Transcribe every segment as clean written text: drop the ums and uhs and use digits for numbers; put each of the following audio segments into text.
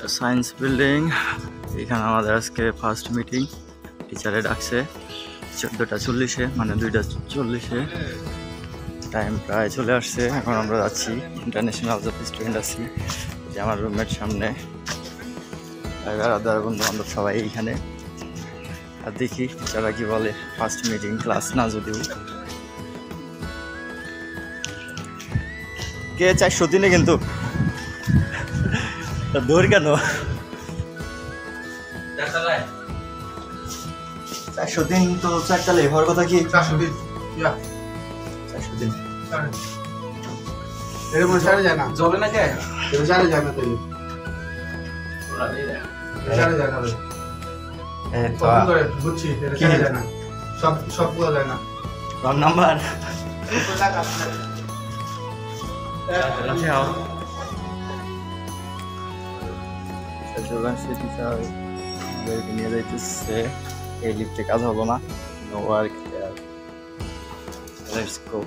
Science building. এখানে আমাদের আজকে ফার্স্ট মিটিং, টিচারে ডাকছে 14:40, মানে 2:40। টাইম প্রায় চলে আসছে। এখন আমরা যাচ্ছি, ইন্টারন্যাশনাল যত স্টুডেন্ট আছি, যে আমার রুমের সামনে আদার বন্ধু বান্ধব সবাই এইখানে। আর দেখি টিচাররা কি বলে। ফার্স্ট মিটিং, ক্লাস না যদিও। কে 403 কিন্তু দৌড় কেন 403 তো 4 চালে হওয়ার কথা কি 403 403 এরকম সারে যায় না জলে না কে এটা সারে যায় না তুই সারে যায় না এই তো কত করে বুঝছি এটা সারে যায় না সব পুরো যায় না রং নাম্বার টিচার নিয়ে যাইতেছে। এই লিফটে কাজ হবো না, নো ওয়ার্ক। Let's go.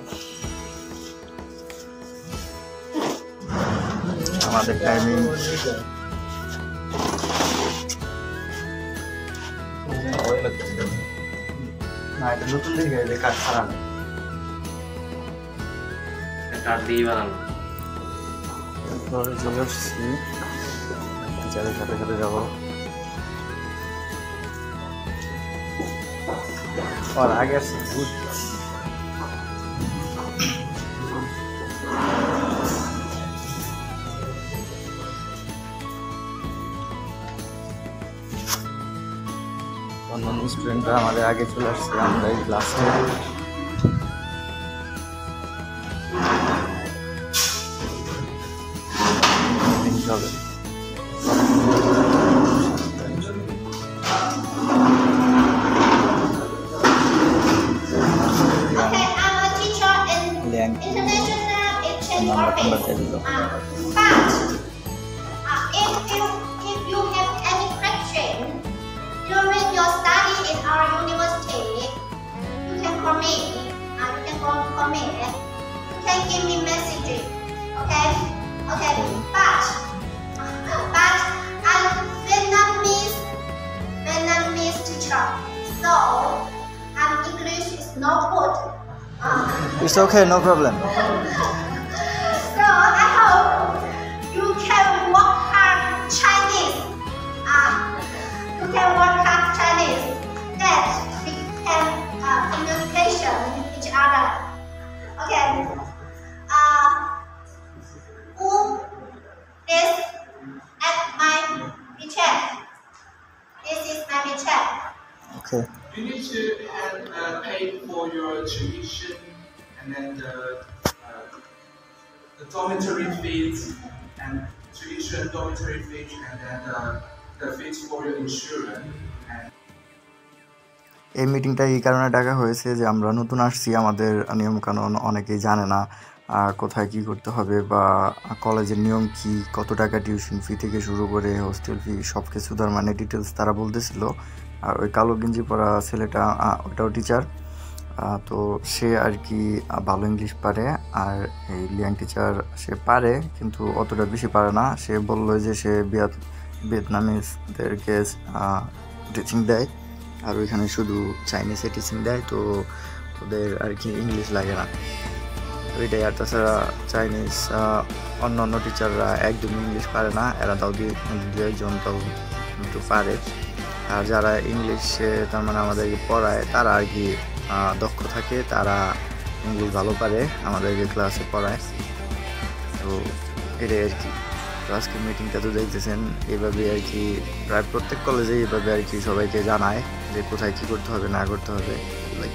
আমাদের টাইমিং না, এটা নতুন দিকে কাজ ছাড়া নেই, কাঠ দিয়ে বানানো। এরপরে চলে আসছি, টিচারের সাথে সাথে যাবো। আর আগে আসছি অন্যান্য স্টুডেন্টরা আমাদের আগে চলে আসছে। আমরা এই ক্লাসে চলে But if you have any question during your study in our university, you can call me. You can call me. You can give me messages. Okay. But I'm Vietnamese teacher, so English is not good. It's okay, no problem. So I hope you can work hard Chinese. You can work hard Chinese. That we can communication with each other. Okay. Who is at my WeChat? This is my WeChat. Okay. You need to pay for your tuition and then the dormitory fees and tuition, dormitory fees, and then the fees for your insurance. এই মিটিংটা এই কারণে ডাকা হয়েছে যে আমরা নতুন আসছি, আমাদের নিয়মকানুন অনেকেই জানে না, কোথায় কি করতে হবে বা কলেজের নিয়ম কি, কত টাকা টিউশন ফি থেকে শুরু করে হোস্টেল ফি সব কিছু তার মানে ডিটেলস তারা বলতেছিল। আর ওই কালো গেঞ্জি পরা ছেলেটা ওটাও টিচার, তো সে আর কি ভালো ইংলিশ পারে। আর এই লিয়াং টিচার সে পারে কিন্তু অতটা বেশি পারে না। সে বললো যে সে ভিয়েতনামিজদেরকে টিচিং দেয়, আর ওইখানে শুধু চাইনিজে টিচিং দেয়, তো ওদের আর কি ইংলিশ লাগে না ওইটাই। আর তাছাড়া চাইনিজ অন্য টিচাররা একদম ইংলিশ পারে না, এরা তাও দু একজন তাও একটু পারে। আর যারা ইংলিশে তার মানে আমাদেরকে পড়ায় তারা আর কি দক্ষ থাকে, তারা ইংলিশ ভালো পারে, আমাদেরকে ক্লাসে পড়ায়। তো এটাই আর কি। তো আজকে মিটিংটা তো দেখতেছেন এইভাবে আর কি, প্রায় প্রত্যেক কলেজে এইভাবে আর কি সবাইকে জানায় যে কোথায় কী করতে হবে না করতে হবে। লাইক